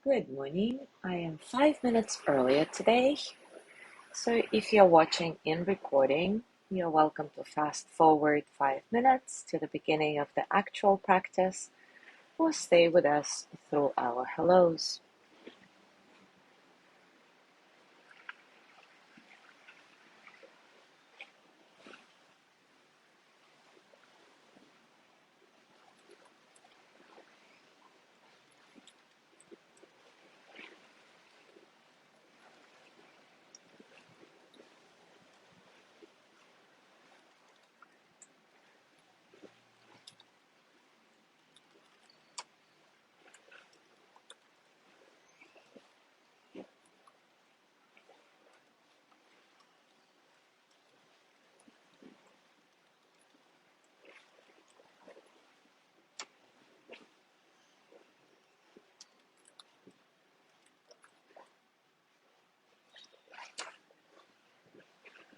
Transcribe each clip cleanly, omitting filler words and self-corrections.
Good morning. I am 5 minutes earlier today. So if you're watching in recording, you're welcome to fast forward 5 minutes to the beginning of the actual practice or stay with us through our hellos.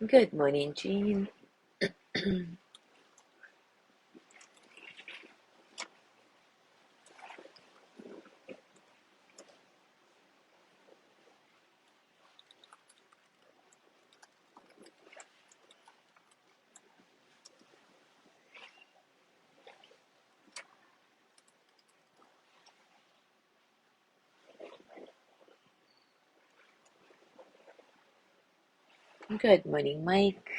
Good morning, Jean. Good morning, Mike.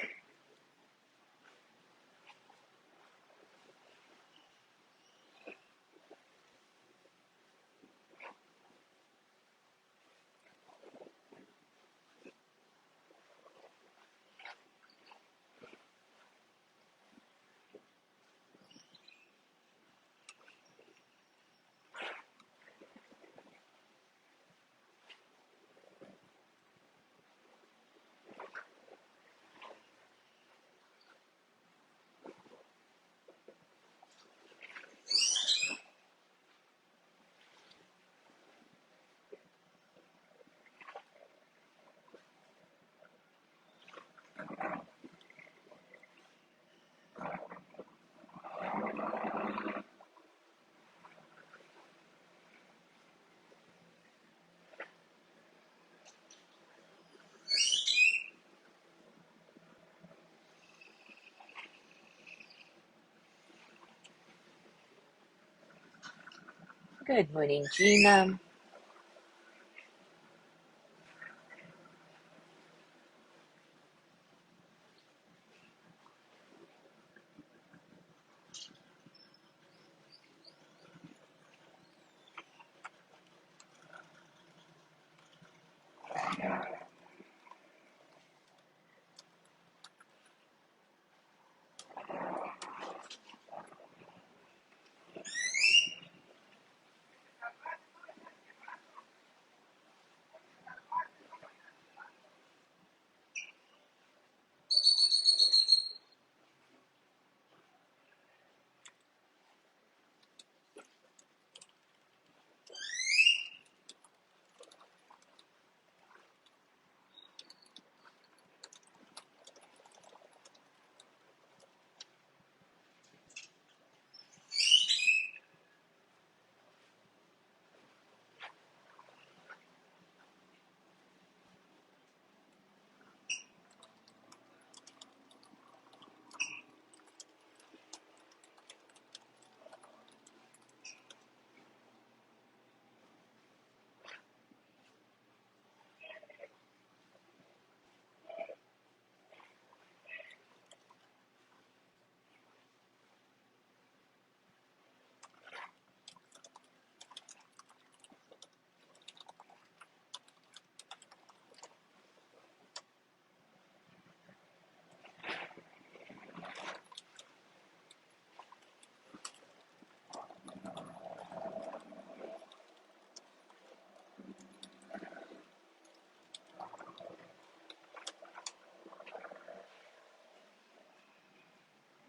Good morning, Gina.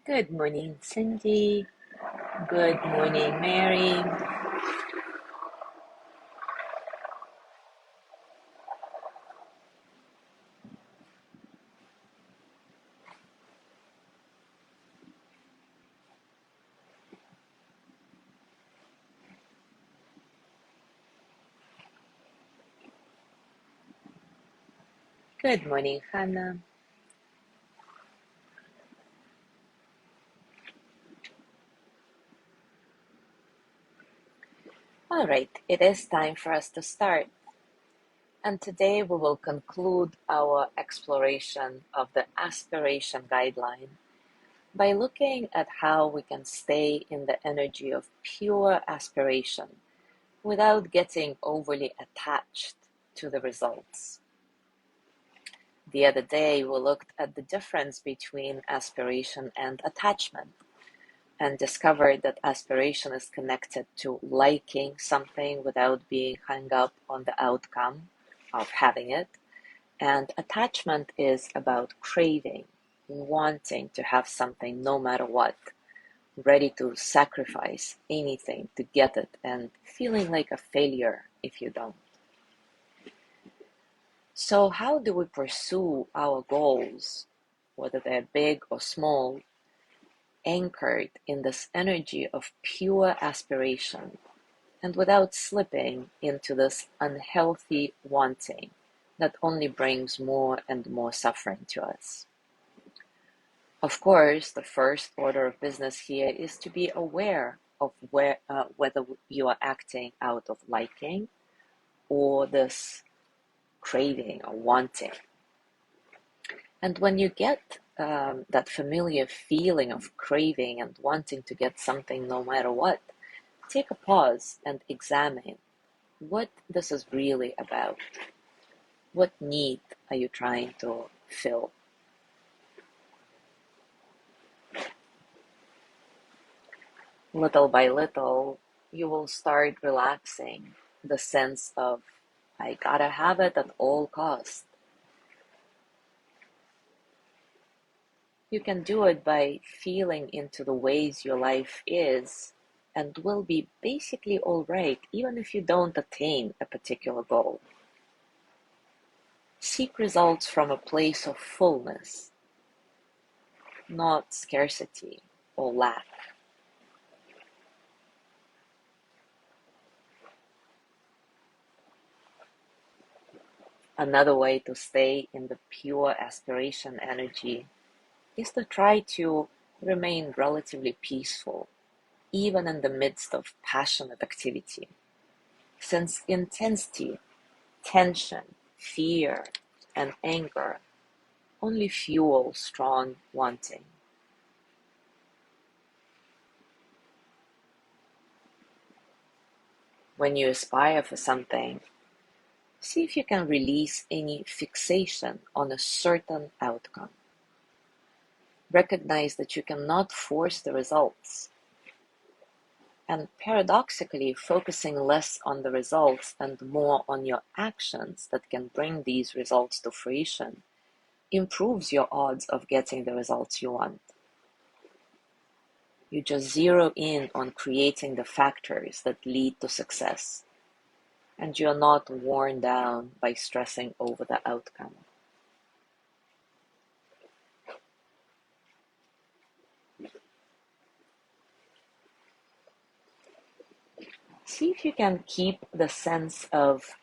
Good morning, Cindy. Good morning, Mary. Good morning, Hannah. All right, it is time for us to start. And today we will conclude our exploration of the Aspiration Guideline by looking at how we can stay in the energy of pure aspiration without getting overly attached to the results. The other day, we looked at the difference between aspiration and attachment and discovered that aspiration is connected to liking something without being hung up on the outcome of having it. And attachment is about craving, wanting to have something no matter what, ready to sacrifice anything to get it, and feeling like a failure if you don't. So, how do we pursue our goals, whether they're big or small, anchored in this energy of pure aspiration and without slipping into this unhealthy wanting that only brings more and more suffering to us? Of course, the first order of business here is to be aware of whether you are acting out of liking or this craving or wanting. And when you get that familiar feeling of craving and wanting to get something no matter what, take a pause and examine what this is really about. What need are you trying to fill? Little by little, you will start relaxing the sense of, I gotta have it at all costs. You can do it by feeling into the ways your life is and will be basically all right, even if you don't attain a particular goal. Seek results from a place of fullness, not scarcity or lack. Another way to stay in the pure aspiration energy is to try to remain relatively peaceful, even in the midst of passionate activity, since intensity, tension, fear, and anger only fuel strong wanting. When you aspire for something, see if you can release any fixation on a certain outcome. Recognize that you cannot force the results. And paradoxically, focusing less on the results and more on your actions that can bring these results to fruition improves your odds of getting the results you want. You just zero in on creating the factors that lead to success, and you're not worn down by stressing over the outcome. See if you can keep the sense of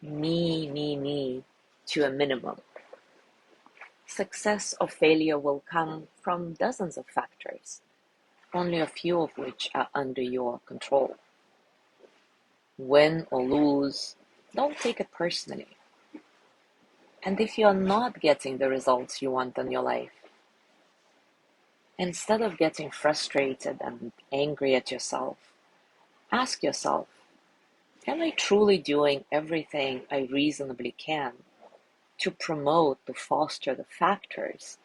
me to a minimum. Success or failure will come from dozens of factors, only a few of which are under your control. Win or lose, don't take it personally. And if you're not getting the results you want in your life, instead of getting frustrated and angry at yourself, ask yourself, am I truly doing everything I reasonably can to promote, to foster the factors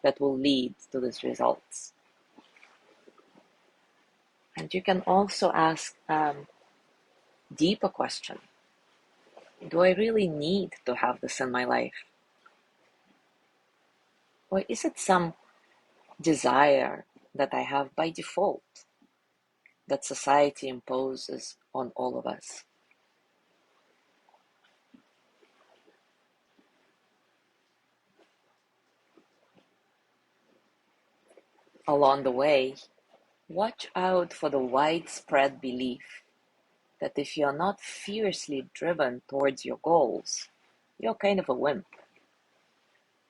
that will lead to these results? And you can also ask deeper question. Do I really need to have this in my life? Or is it some desire that I have by default that society imposes on all of us? Along the way, watch out for the widespread belief that if you're not fiercely driven towards your goals, you're kind of a wimp.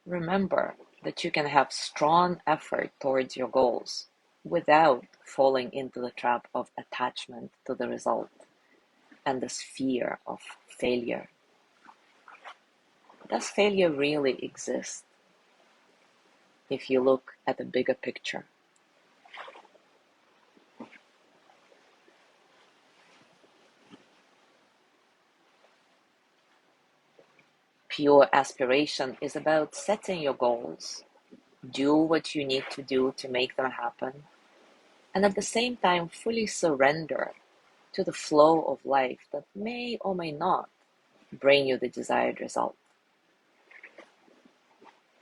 Remember that you can have strong effort towards your goals without falling into the trap of attachment to the result and this fear of failure. Does failure really exist if you look at the bigger picture? Pure aspiration is about setting your goals, do what you need to do to make them happen, and at the same time fully surrender to the flow of life that may or may not bring you the desired result.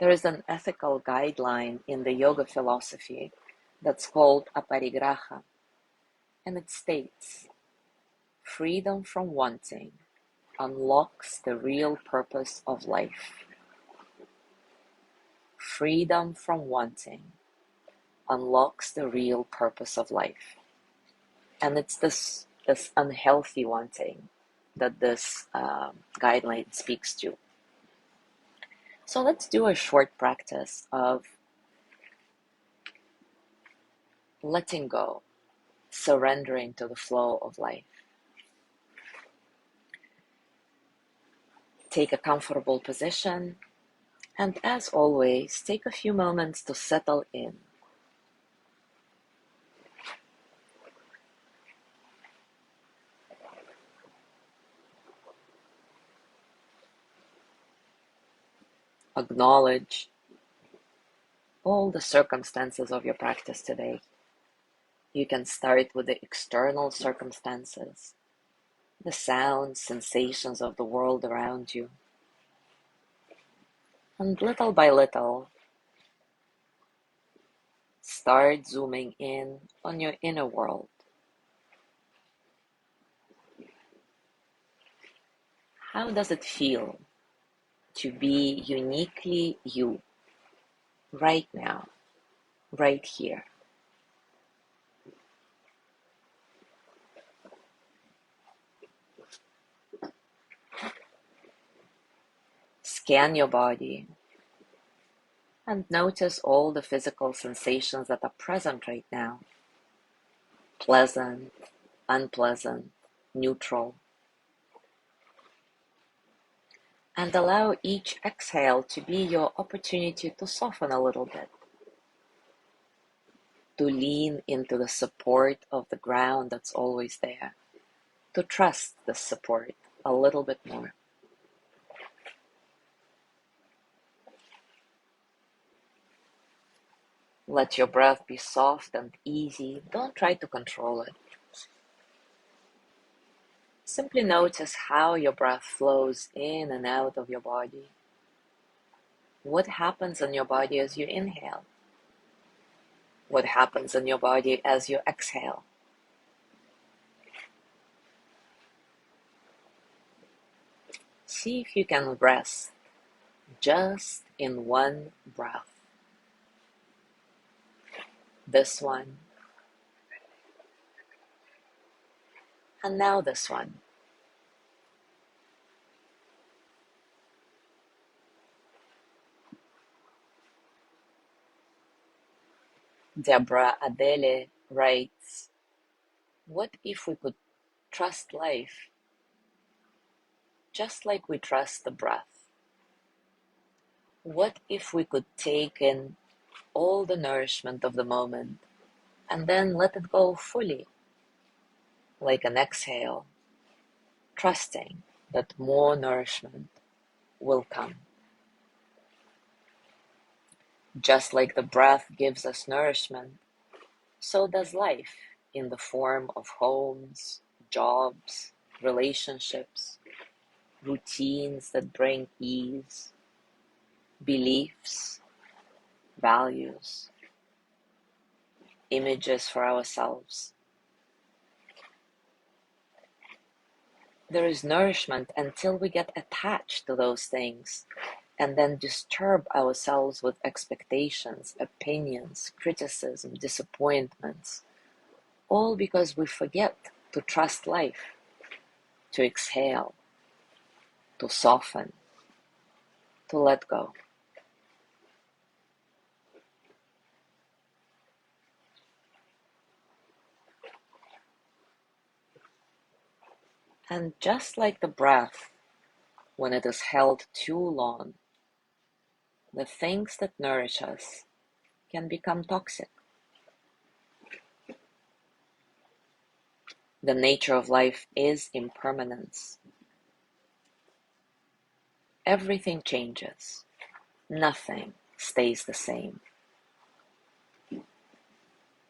There is an ethical guideline in the yoga philosophy that's called aparigraha, and it states, freedom from wanting unlocks the real purpose of life. Freedom from wanting unlocks the real purpose of life. And it's this unhealthy wanting that this guideline speaks to. So let's do a short practice of letting go, surrendering to the flow of life. Take a comfortable position, and as always, take a few moments to settle in. Acknowledge all the circumstances of your practice today. You can start with the external circumstances, the sounds, sensations of the world around you. And little by little, start zooming in on your inner world. How does it feel to be uniquely you, right now, right here? Scan your body and notice all the physical sensations that are present right now. Pleasant, unpleasant, neutral. And allow each exhale to be your opportunity to soften a little bit, to lean into the support of the ground that's always there, to trust the support a little bit more. Let your breath be soft and easy. Don't try to control it. Simply notice how your breath flows in and out of your body. What happens in your body as you inhale? What happens in your body as you exhale? See if you can rest just in one breath. This one. And now this one. Deborah Adele writes, what if we could trust life just like we trust the breath? What if we could take in all the nourishment of the moment and then let it go fully, like an exhale, trusting that more nourishment will come? Just like the breath gives us nourishment, so does life in the form of homes, jobs, relationships, routines that bring ease, beliefs, values, images for ourselves. There is nourishment until we get attached to those things and then disturb ourselves with expectations, opinions, criticism, disappointments, all because we forget to trust life, to exhale, to soften, to let go. And just like the breath, when it is held too long, the things that nourish us can become toxic. The nature of life is impermanence. Everything changes. Nothing stays the same.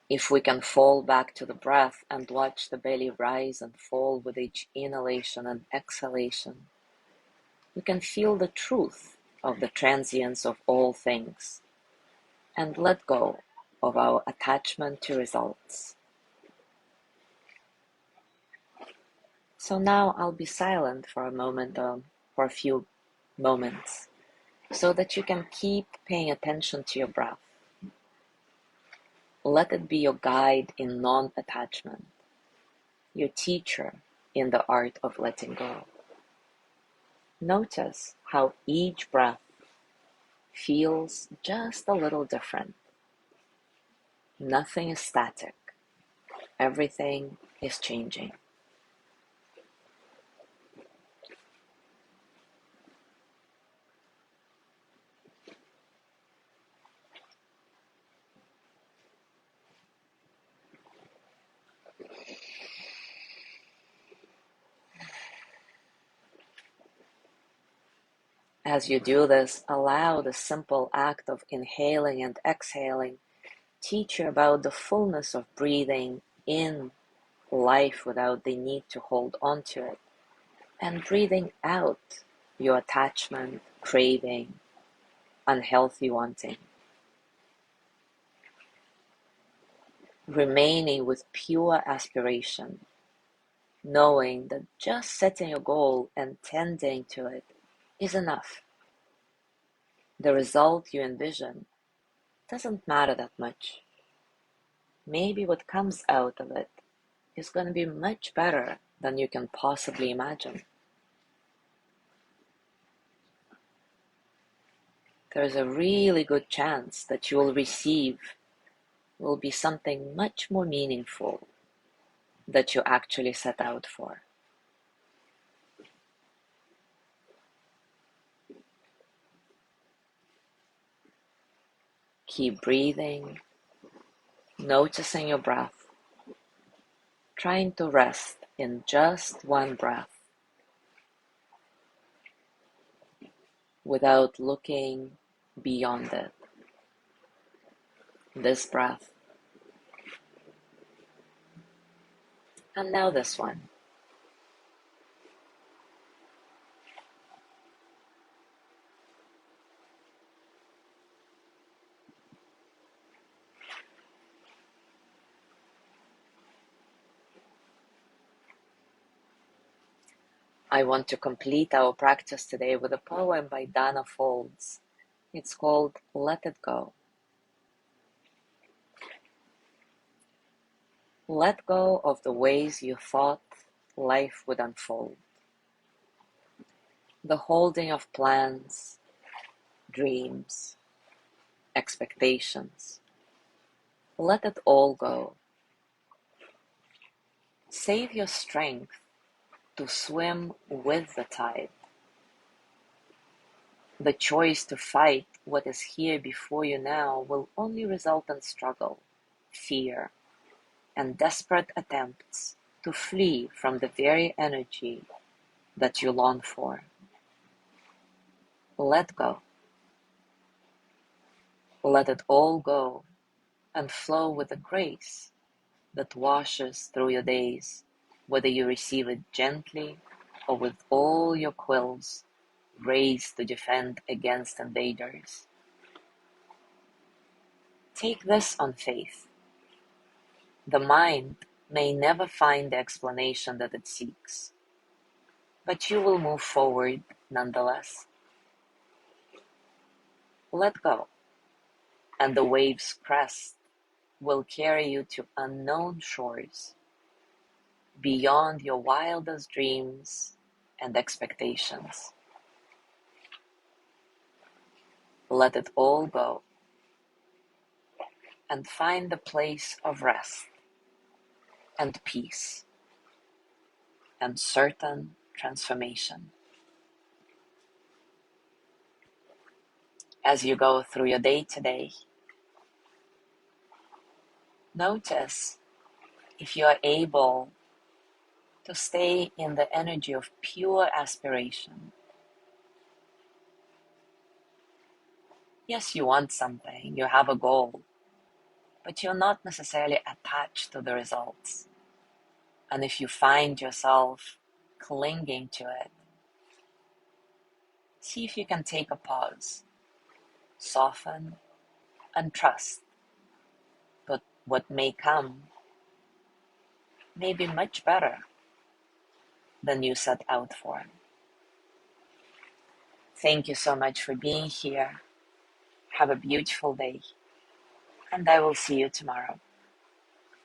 If we can fall back to the breath and watch the belly rise and fall with each inhalation and exhalation, we can feel the truth of the transience of all things and let go of our attachment to results. So now I'll be silent for a few moments, so that you can keep paying attention to your breath. Let it be your guide in non-attachment, your teacher in the art of letting go. Notice how each breath feels just a little different. Nothing is static. Everything is changing. As you do this, allow the simple act of inhaling and exhaling teach you about the fullness of breathing in life without the need to hold on to it, and breathing out your attachment, craving, unhealthy wanting. Remaining with pure aspiration, knowing that just setting a goal and tending to it is enough. The result you envision doesn't matter that much. Maybe what comes out of it is going to be much better than you can possibly imagine. There's a really good chance that you will receive will be something much more meaningful that you actually set out for. Keep breathing, noticing your breath, trying to rest in just one breath without looking beyond it. This breath, and now this one. I want to complete our practice today with a poem by Dana Folds. It's called Let It Go. Let go of the ways you thought life would unfold. The holding of plans, dreams, expectations. Let it all go. Save your strength to swim with the tide. The choice to fight what is here before you now will only result in struggle, fear, and desperate attempts to flee from the very energy that you long for. Let go. Let it all go and flow with the grace that washes through your days, whether you receive it gently or with all your quills raised to defend against invaders. Take this on faith. The mind may never find the explanation that it seeks, but you will move forward nonetheless. Let go, and the wave's crest will carry you to unknown shores, beyond your wildest dreams and expectations. Let it all go, and find the place of rest and peace and certain transformation. As you go through your day today, notice if you are able to stay in the energy of pure aspiration. Yes, you want something, you have a goal, but you're not necessarily attached to the results. And if you find yourself clinging to it, see if you can take a pause, soften, and trust. But what may come may be much better than you set out for. Thank you so much for being here. Have a beautiful day, and I will see you tomorrow.